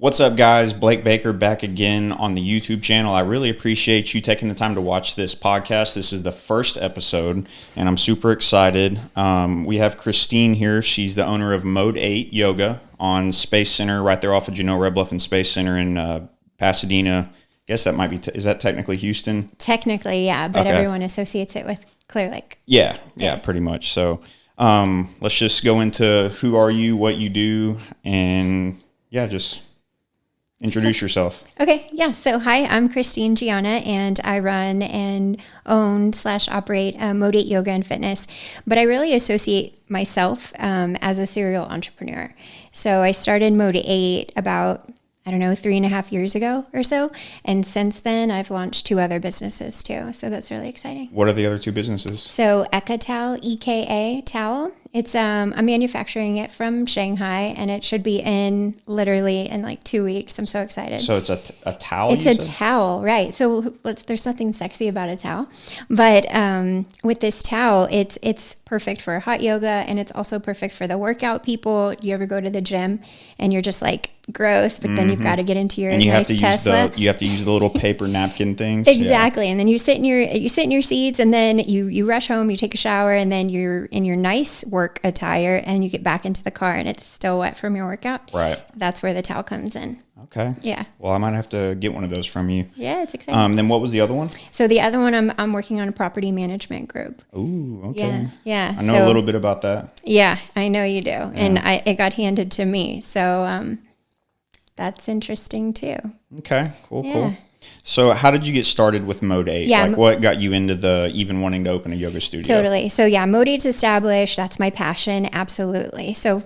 What's up, guys? Blake Baker back again on the YouTube channel. I really appreciate you taking the time to watch this podcast. This is the first episode, and I'm super excited. We have Christine here. She's the owner of Mode 8 Yoga on Space Center, right there off of Genoa Red Bluff and Space Center in Pasadena. I guess that might be, is that technically Houston? Technically, yeah, but everyone associates it with Clear Lake. Yeah, pretty much. So let's just go into who are you, what you do, and just introduce yourself. Okay, yeah. So hi, I'm Christine Giana, and I run and own/operate Mode 8 Yoga and Fitness. But I really associate myself as a serial entrepreneur. So I started Mode 8 about 3.5 years ago or so. And since then, I've launched 2 other businesses too. So that's really exciting. What are the other 2 businesses? So Eka Towel, EKA Towel. It's I'm manufacturing it from Shanghai, and it should be literally in like 2 weeks. I'm so excited. So it's a towel? It's a towel, right? So there's nothing sexy about a towel, but with this towel, it's perfect for hot yoga, and it's also perfect for the workout people. You ever go to the gym and you're just like gross, but then you've got to get into your nice Tesla. You have to use the little paper napkin things. Exactly, and then you sit in your seats, and then you rush home, you take a shower, and then you're in your nice work attire, and you get back into the car, and it's still wet from your workout. Right. That's where the towel comes in. Okay. Yeah. Well, I might have to get one of those from you. Yeah, it's exciting. Then what was the other one? So the other one, I'm working on a property management group. Ooh, okay. Yeah. I know a little bit about that. Yeah, I know you do, and it got handed to me, so that's interesting too. Okay. Cool. So how did you get started with Mode 8? Yeah. Like what got you into even wanting to open a yoga studio? Totally. So yeah, Mode 8's established. That's my passion. Absolutely. So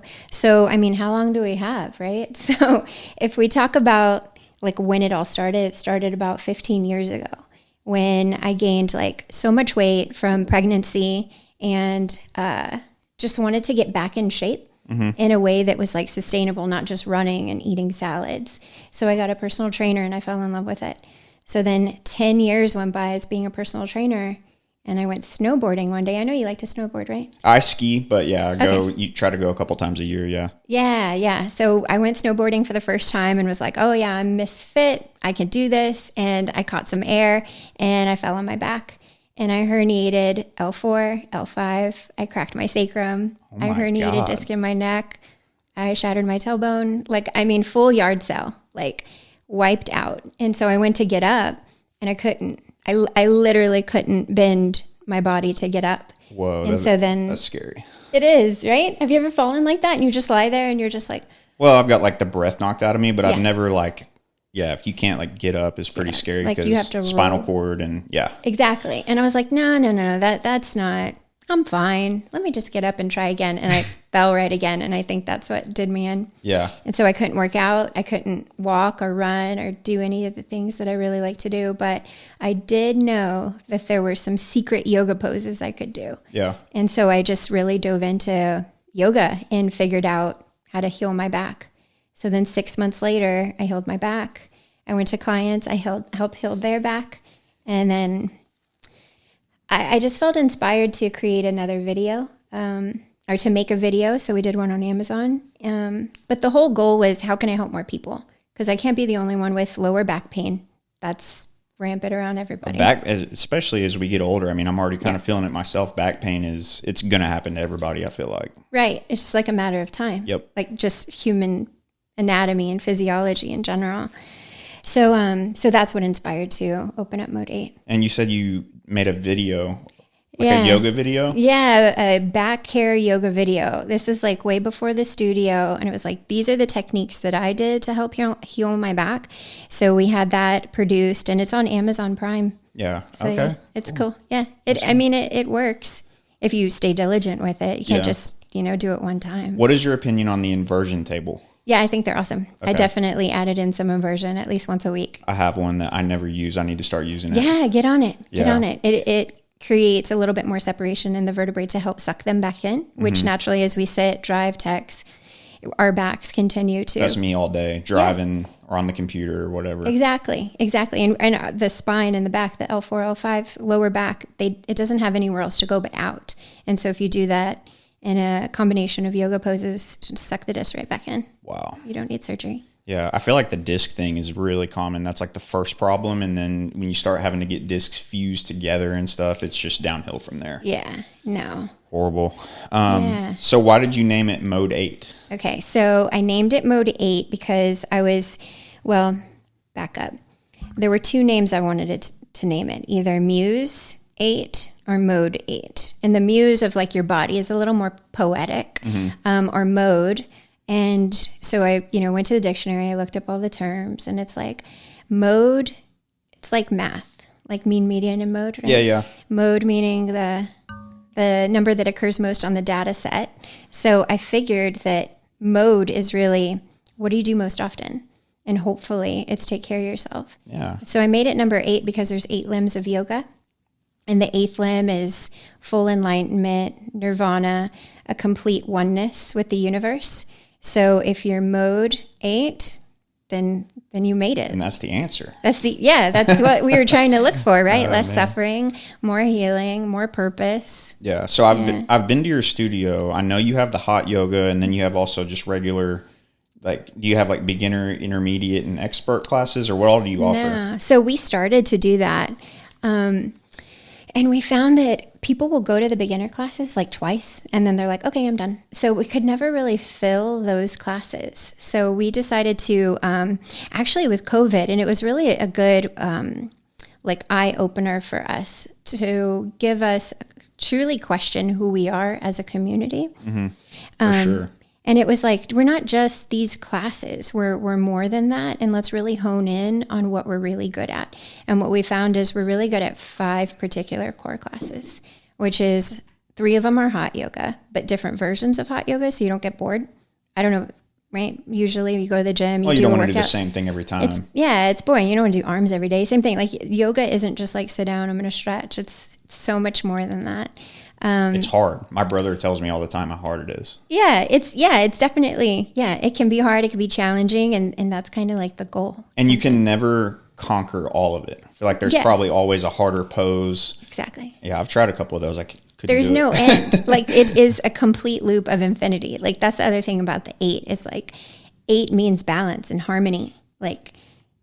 I mean, how long do we have, right? So if we talk about like when it all started, it started about 15 years ago when I gained like so much weight from pregnancy and just wanted to get back in shape. In a way that was like sustainable, not just running and eating salads. So I got a personal trainer and I fell in love with it. So then 10 years went by as being a personal trainer, and I went snowboarding one day. I know you like to snowboard, right? I ski, but you try to go a couple times a year, yeah. Yeah. So I went snowboarding for the first time and was like, oh yeah, I'm misfit. I can do this. And I caught some air and I fell on my back. And I herniated L4, L5. I cracked my sacrum. I herniated a disc in my neck. I shattered my tailbone. Full yard sale, wiped out. And so I went to get up, and I couldn't. I literally couldn't bend my body to get up. Whoa, and that's scary. It is, right? Have you ever fallen like that? And you just lie there, and you're just like... Well, I've got the breath knocked out of me, but I've never if you can't get up, it's pretty scary because you have to spinal cord and Exactly. And I was like, no, that's not, I'm fine. Let me just get up and try again. And I fell right again. And I think that's what did me in. Yeah. And so I couldn't work out. I couldn't walk or run or do any of the things that I really like to do. But I did know that there were some secret yoga poses I could do. Yeah. And so I just really dove into yoga and figured out how to heal my back. So then 6 months later, I healed my back. I went to clients. I helped heal their back. And then I just felt inspired to create another video or to make a video. So we did one on Amazon. But the whole goal was, how can I help more people? Because I can't be the only one with lower back pain. That's rampant around everybody. Especially as we get older. I'm already kind of feeling it myself. Back pain it's going to happen to everybody, I feel like. Right. It's just like a matter of time. Yep. Like just human anatomy and physiology in general. So that's what inspired to open up Mode 8. And you said you made a video, a yoga video? Yeah, a back care yoga video. This is way before the studio. And it was these are the techniques that I did to help heal my back. So we had that produced, and it's on Amazon Prime. Yeah. So, okay. Yeah, it's cool. Yeah. It works if you stay diligent with it. You can't just, do it one time. What is your opinion on the inversion table? Yeah, I think they're awesome. Okay. I definitely added in some inversion at least once a week. I have one that I never use. I need to start using it. Yeah, get on it. Get on it. It creates a little bit more separation in the vertebrae to help suck them back in, which naturally as we sit, drive, text, our backs continue to. That's me all day, driving or on the computer or whatever. Exactly. And the spine and the back, the L4, L5, lower back, it doesn't have anywhere else to go but out. And so if you do that in a combination of yoga poses, just suck the disc right back in. Wow. You don't need surgery. Yeah, I feel like the disc thing is really common. That's like the first problem, and then when you start having to get discs fused together and stuff, it's just downhill from there. Yeah, no. Horrible. Yeah. So why did you name it Mode 8? Okay, so I named it Mode 8 because back up. There were two names I wanted it to name it, either Muse 8 or Mode 8. And the muse of like your body is a little more poetic, or mode. And so I, went to the dictionary, I looked up all the terms, and it's like mode, it's like math, like mean, median, and mode, right? Yeah. Mode meaning the number that occurs most on the data set. So I figured that mode is really, what do you do most often? And hopefully it's take care of yourself. Yeah. So I made it number 8 because there's 8 limbs of yoga. And the 8th limb is full enlightenment, nirvana, a complete oneness with the universe. So if you're Mode 8, then you made it. And that's the answer. That's what we were trying to look for, right? Less suffering, more healing, more purpose. Yeah. So I've been to your studio. I know you have the hot yoga, and then you have also just regular, like, do you have like beginner, intermediate, and expert classes, or what all do you offer? No. So we started to do that. And we found that people will go to the beginner classes like twice, and then they're like, okay, I'm done. So we could never really fill those classes. So we decided to, actually with COVID, and it was really a good eye opener for us to give us truly question who we are as a community. Mm-hmm. For sure. And it was like, we're not just these classes, we're more than that. And let's really hone in on what we're really good at. And what we found is we're really good at 5 particular core classes, which is 3 of them are hot yoga, but different versions of hot yoga, so you don't get bored. I don't know, right? Usually you go to the gym, you do a workout. You don't want to do the same thing every time. It's boring. You don't want to do arms every day. Same thing. Like yoga isn't just like sit down, I'm going to stretch. It's so much more than that. It's hard. My brother tells me all the time how hard it is. It's definitely, it can be hard. It can be challenging. And that's kind of like the goal. And you can never conquer all of it. I feel like there's probably always a harder pose. Exactly. Yeah. I've tried a couple of those. I couldn't There's do no it. end. Like it is a complete loop of infinity. Like that's the other thing about the 8 is like 8 means balance and harmony. Like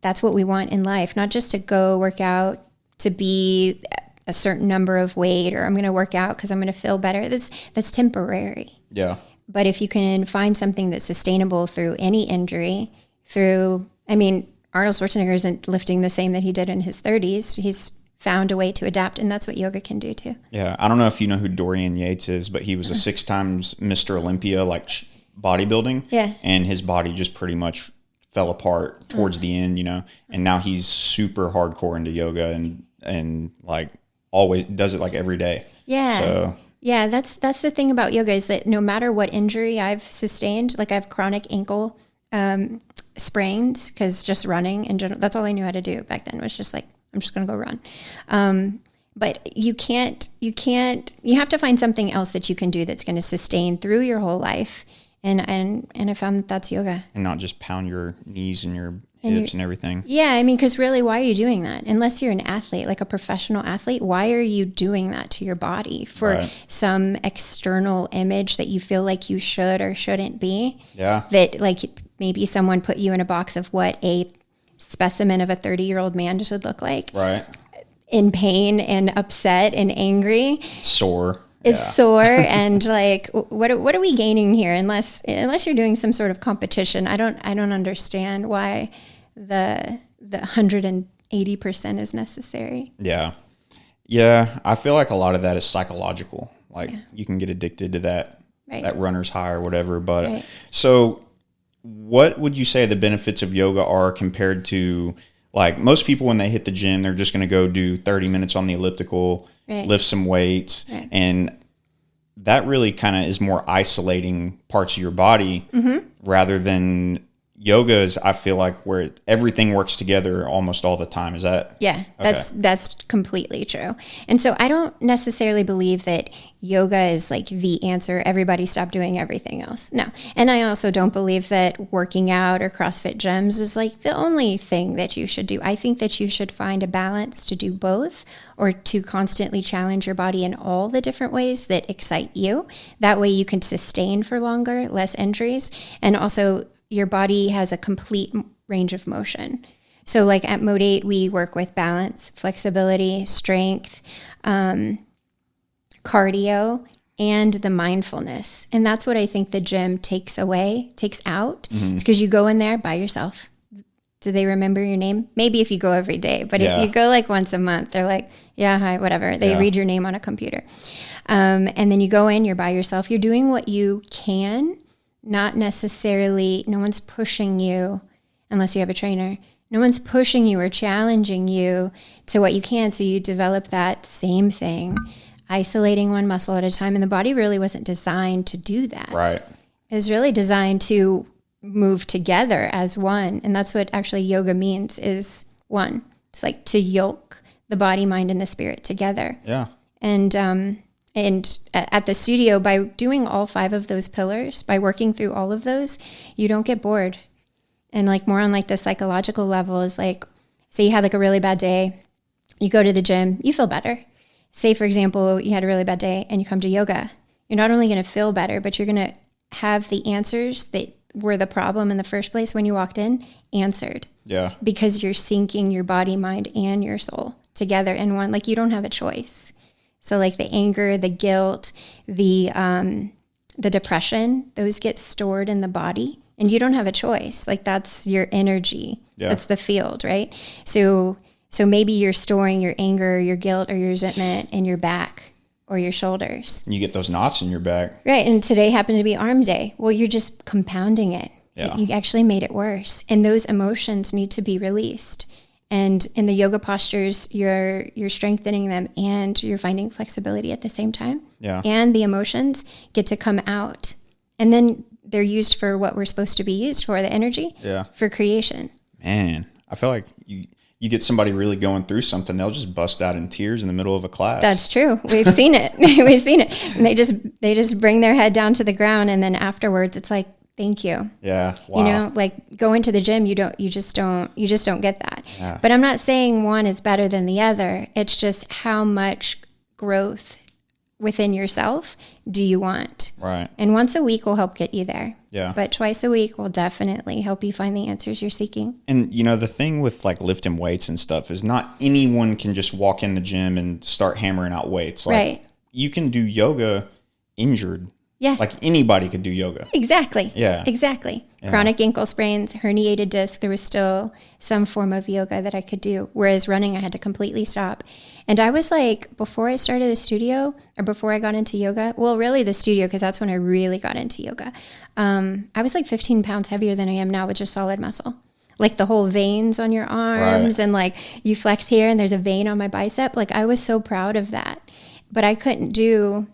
that's what we want in life, not just to go work out to be a certain number of weight, or I'm going to work out because I'm going to feel better. That's temporary. Yeah. But if you can find something that's sustainable through any injury, Arnold Schwarzenegger isn't lifting the same that he did in his 30s. He's found a way to adapt, and that's what yoga can do too. Yeah. I don't know if you know who Dorian Yates is, but he was a 6 times Mr. Olympia, like bodybuilding. Yeah. And his body just pretty much fell apart towards the end, and now he's super hardcore into yoga and like always does it like every day. Yeah. So yeah, that's the thing about yoga is that no matter what injury I've sustained, like I have chronic ankle sprains because just running in general, that's all I knew how to do back then was just like, I'm just going to go run. But you have to find something else that you can do that's going to sustain through your whole life. And I found that that's yoga. And not just pound your knees and your hips and everything. Yeah, because really, why are you doing that? Unless you're an athlete, like a professional athlete, why are you doing that to your body for some external image that you feel like you should or shouldn't be? Yeah. That like maybe someone put you in a box of what a specimen of a 30-year-old man should look like. Right. In pain and upset and angry. Sore. Sore and like what are we gaining here unless you're doing some sort of competition? I don't understand why the 180% is necessary. Yeah, I feel like a lot of that is psychological. Like you can get addicted to that runner's high or whatever. But so what would you say the benefits of yoga are compared to, like, most people when they hit the gym, they're just going to go do 30 minutes on the elliptical, lift some weights, and that really kind of is more isolating parts of your body rather than yoga is, I feel like, where everything works together almost all the time. Is that? Yeah, that's completely true. And so I don't necessarily believe that yoga is like the answer. Everybody stop doing everything else. No. And I also don't believe that working out or CrossFit gyms is like the only thing that you should do. I think that you should find a balance to do both, or to constantly challenge your body in all the different ways that excite you. That way you can sustain for longer, less injuries. And also, your body has a complete range of motion. So like at Mode 8, we work with balance, flexibility, strength, cardio, and the mindfulness. And that's what I think the gym takes out. It's because you go in there by yourself. Do they remember your name? Maybe if you go every day, but if you go like once a month, they're like, yeah, hi, whatever. They read your name on a computer. And then you go in, you're by yourself. You're doing what you can, not necessarily, no one's pushing you unless you have a trainer. No one's pushing you or challenging you to what you can. So you develop that same thing, isolating one muscle at a time. And the body really wasn't designed to do that. Right. It was really designed to move together as one. And that's what actually yoga means, is one. It's like to yoke the body, mind, and the spirit together. Yeah. And at the studio, by doing all 5 of those pillars, by working through all of those, you don't get bored. And like more on like the psychological level is like, say you had like a really bad day, you go to the gym, you feel better. Say, for example, you had a really bad day and you come to yoga. You're not only going to feel better, but you're going to have the answers that were the problem in the first place when you walked in answered. Yeah. Because you're syncing your body, mind, and your soul together in one. Like you don't have a choice. So like the anger, the guilt, the depression, those get stored in the body and you don't have a choice. Like that's your energy. Yeah. That's the field, right? So maybe you're storing your anger, your guilt, or your resentment in your back or your shoulders. You get those knots in your back. Right. And today happened to be arm day. Well, you're just compounding it. Yeah. You actually made it worse. And those emotions need to be released. And in the yoga postures, you're strengthening them and you're finding flexibility at the same time. Yeah. And the emotions get to come out. And then they're used for what we're supposed to be used for, the energy. Yeah. For creation. Man, I feel like you get somebody really going through something, they'll just bust out in tears in the middle of a class. That's true. We've seen it. We've seen it. And they just bring their head down to the ground, and then afterwards it's like, thank you. Yeah. Wow. You know, like going to the gym, you just don't get that. Yeah. But I'm not saying one is better than the other. It's just how much growth within yourself do you want? Right. And once a week will help get you there. Yeah. But twice a week will definitely help you find the answers you're seeking. And, you know, the thing with like lifting weights and stuff is not anyone can just walk in the gym and start hammering out weights. Like, right. You can do yoga injured. Yeah. Like anybody could do yoga. Exactly. Yeah. Exactly. Yeah. Chronic ankle sprains, herniated disc, there was still some form of yoga that I could do. Whereas running, I had to completely stop. And I was like, before I started the studio or before I got into yoga, well, really the studio, because that's when I really got into yoga. I was like 15 pounds heavier than I am now with just solid muscle. Like the whole veins on your arms, right. And like you flex here and there's a vein on my bicep. Like I was so proud of that. But I couldn't do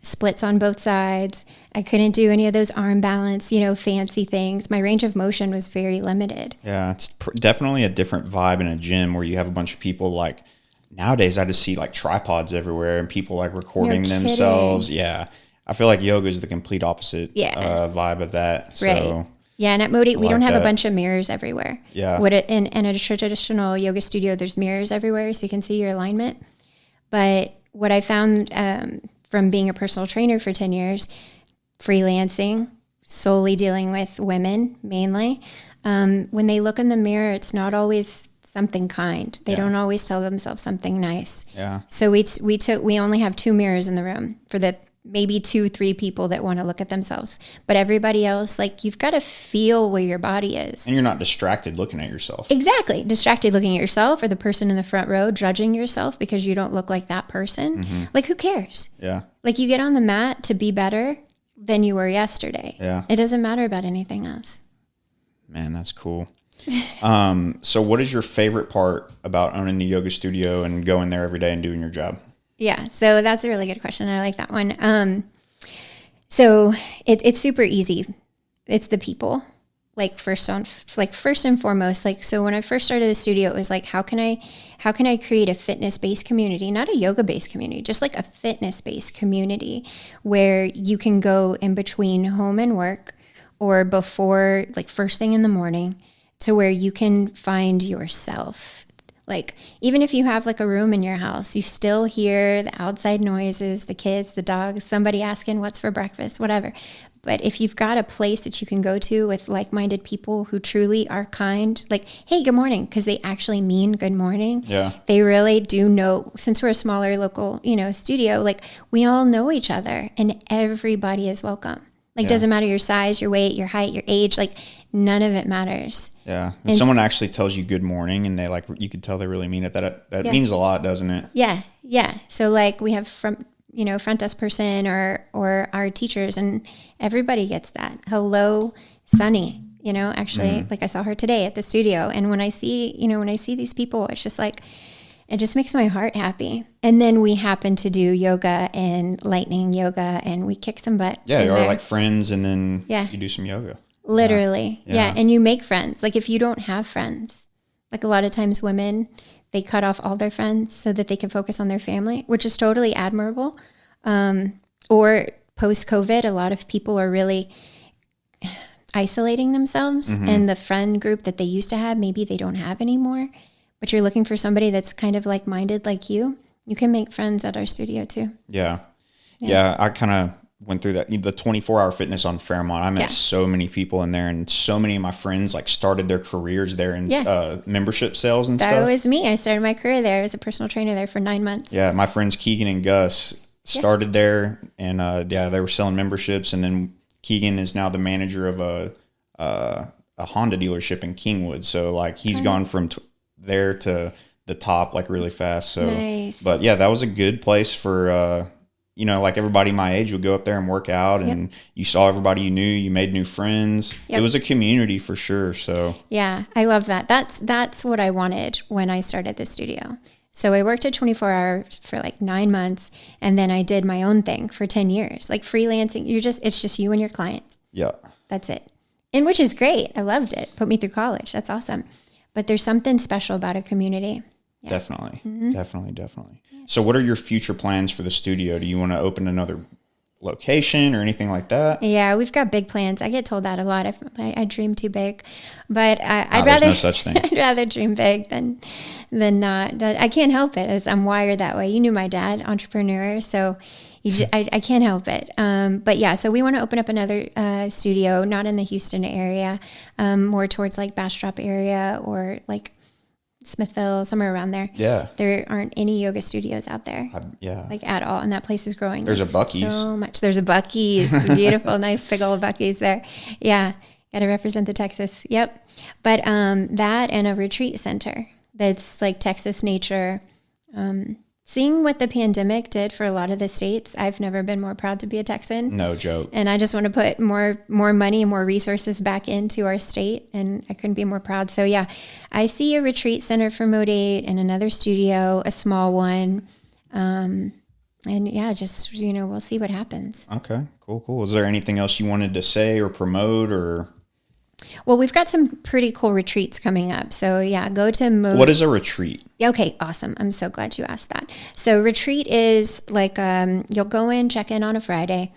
splits on both sides. I couldn't do any of those arm balance, fancy things. My range of motion was very limited. Yeah, it's definitely a different vibe in a gym where you have a bunch of people like, nowadays I just see like tripods everywhere and people like recording themselves. Yeah. I feel like yoga is the complete opposite vibe of that. So, right. Yeah, and at Mode 8, we don't have a bunch of mirrors everywhere. Yeah. In a traditional yoga studio, there's mirrors everywhere so you can see your alignment. But what I found from being a personal trainer for 10 years, freelancing, solely dealing with women mainly, when they look in the mirror, it's not always something kind. They don't always tell themselves something nice. Yeah. So we only have 2 mirrors in the room for the maybe 2-3 people that want to look at themselves. But everybody else, like, you've got to feel where your body is. And you're not distracted looking at yourself. Exactly. Distracted looking at yourself or the person in the front row judging yourself because you don't look like that person. Mm-hmm. Like, who cares? Yeah. Like, you get on the mat to be better than you were yesterday. Yeah. It doesn't matter about anything else. Man, that's cool. So what is your favorite part about owning the yoga studio and going there every day and doing your job? Yeah, so that's a really good question. I like that one. So it's super easy. It's the people, first and foremost. So when I first started the studio, it was like, how can I create a fitness-based community, not a yoga-based community, just like a fitness-based community where you can go in between home and work or before, first thing in the morning, to where you can find yourself. Like, even if you have a room in your house, you still hear the outside noises, the kids, the dogs, somebody asking what's for breakfast, whatever. But if you've got a place that you can go to with like-minded people who truly are kind, like, hey, good morning, because they actually mean good morning. Yeah. They really do know, since we're a smaller local, studio, like we all know each other and everybody is welcome. Like, doesn't matter your size, your weight, your height, your age, like none of it matters. Yeah. And someone actually tells you good morning and they you could tell they really mean it. That means a lot, doesn't it? Yeah. Yeah. So like we have front desk person or our teachers, and everybody gets that. Hello, Sunny. Actually, like I saw her today at the studio, and when I see these people, it's just like, it just makes my heart happy. And then we happen to do yoga and lightning yoga, and we kick some butt. Yeah, you are like friends, and then you do some yoga. Literally, yeah. And you make friends. Like if you don't have friends, like a lot of times women, they cut off all their friends so that they can focus on their family, which is totally admirable. Or post-COVID, a lot of people are really isolating themselves, and the friend group that they used to have, maybe they don't have anymore, but you're looking for somebody that's kind of like-minded like you. You can make friends at our studio too. Yeah. I kind of went through that, the 24-hour fitness on Fairmont. I met so many people in there, and so many of my friends like started their careers there in membership sales and stuff. That was me. I started my career there as a personal trainer there for 9 months. Yeah. My friends Keegan and Gus started there, and they were selling memberships, and then Keegan is now the manager of a Honda dealership in Kingwood. So like he's gone from there to the top like really fast. So, nice. But yeah, that was a good place for, like everybody my age would go up there and work out, and you saw everybody you knew, you made new friends. It was a community for sure. So yeah, I love that. That's what I wanted when I started the studio. So I worked at 24 hours for like 9 months, and then I did my own thing for 10 years, like freelancing. It's just you and your clients. Yeah. That's it. And which is great. I loved it. Put me through college. That's awesome. But there's something special about a community. Yeah. Definitely. Definitely. So what are your future plans for the studio? Do you want to open another location or anything like that? Yeah, we've got big plans. I get told that a lot. I dream too big, but I'd rather, rather no such thing. I'd rather dream big than not. I can't help it, as I'm wired that way. You knew my dad, entrepreneur, so I can't help it. But yeah, so we want to open up another studio, not in the Houston area, more towards like Bastrop area or like Smithville, somewhere around there. Yeah. There aren't any yoga studios out there. Like at all. And that place is growing. There's a Buc-ee's. So much. There's a Buc-ee's. Beautiful, nice big old Buc-ee's there. Yeah. Got to represent the Texas. Yep. But that and a retreat center that's like Texas nature. Seeing what the pandemic did for a lot of the states, I've never been more proud to be a Texan. No joke. And I just want to put more money and more resources back into our state, and I couldn't be more proud. So yeah, I see a retreat center for Modate and another studio, a small one. And yeah, just, we'll see what happens. Okay, cool. Is there anything else you wanted to say or promote or? Well, we've got some pretty cool retreats coming up. So yeah, go to Modate. What is a retreat? Okay, awesome. I'm so glad you asked that. So retreat is like you'll go in, check in on a Friday.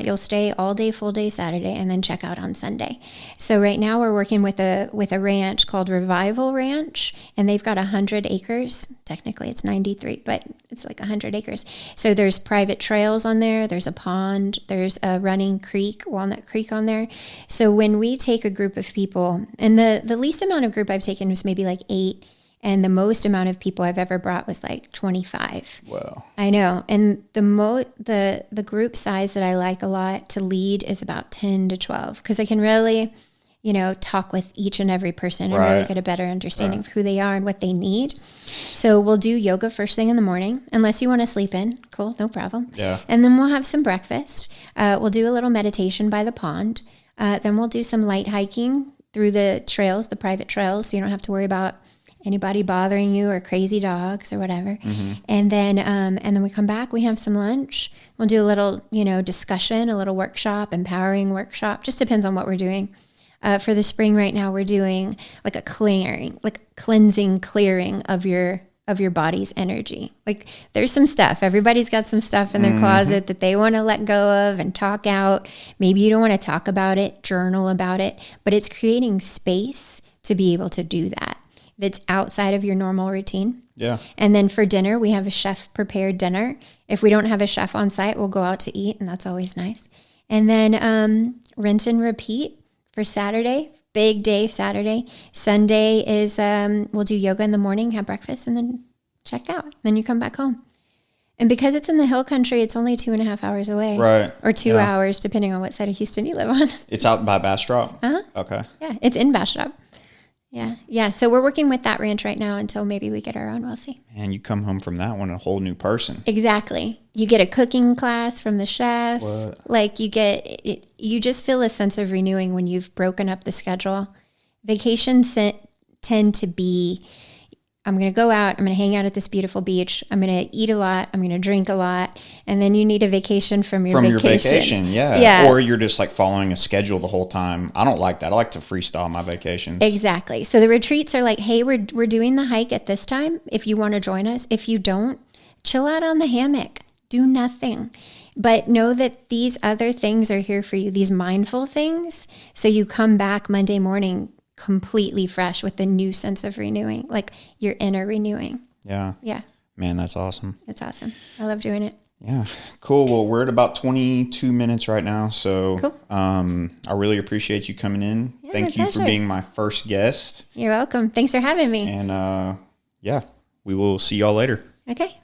You'll stay all day, full day Saturday, and then check out on Sunday. So right now we're working with a ranch called Revival Ranch, and they've got 100 acres. Technically it's 93, but it's like 100 acres. So there's private trails on there. There's a pond. There's a running creek, Walnut Creek on there. So when we take a group of people, and the least amount of group I've taken was maybe like 8, and the most amount of people I've ever brought was like 25. Wow. I know. And the group size that I like a lot to lead is about 10 to 12, because I can really, talk with each and every person and really get a better understanding of who they are and what they need. So we'll do yoga first thing in the morning, unless you want to sleep in. Cool, no problem. Yeah. And then we'll have some breakfast. We'll do a little meditation by the pond. Then we'll do some light hiking through the trails, the private trails, so you don't have to worry about anybody bothering you or crazy dogs or whatever. Mm-hmm. And then we come back, we have some lunch. We'll do a little, discussion, a little workshop, empowering workshop. Just depends on what we're doing. For the spring right now, we're doing like a cleansing, clearing of your body's energy. Like there's some stuff. Everybody's got some stuff in their closet that they want to let go of and talk out. Maybe you don't want to talk about it, journal about it, but it's creating space to be able to do that. That's outside of your normal routine. Yeah. And then for dinner, we have a chef prepared dinner. If we don't have a chef on site, we'll go out to eat, and that's always nice. And then rinse and repeat for Saturday. Big day Saturday. Sunday is we'll do yoga in the morning, have breakfast, and then check out. Then you come back home. And because it's in the hill country, it's only 2.5 hours away. Right. Or 2 hours, depending on what side of Houston you live on. It's out by Bastrop? Uh-huh. Okay. Yeah, it's in Bastrop. Yeah. Yeah. So we're working with that ranch right now until maybe we get our own. We'll see. And you come home from that one a whole new person. Exactly. You get a cooking class from the chef. What? Like you just feel a sense of renewing when you've broken up the schedule. Vacations tend to be, I'm going to go out, I'm going to hang out at this beautiful beach, I'm going to eat a lot, I'm going to drink a lot, and then you need a vacation from your vacation. Yeah. Or you're just like following a schedule the whole time. I don't like that. I like to freestyle my vacations. Exactly. So the retreats are like, hey, we're doing the hike at this time if you want to join us. If you don't, chill out on the hammock. Do nothing. But know that these other things are here for you, these mindful things. So you come back Monday morning completely fresh with a new sense of renewing, like your inner renewing. Yeah. Yeah. Man, that's awesome. It's awesome. I love doing it. Yeah. Cool. Well, we're at about 22 minutes right now. So cool. I really appreciate you coming in. Yeah, Thank you for being my first guest. You're welcome. Thanks for having me. And yeah, we will see y'all later. Okay.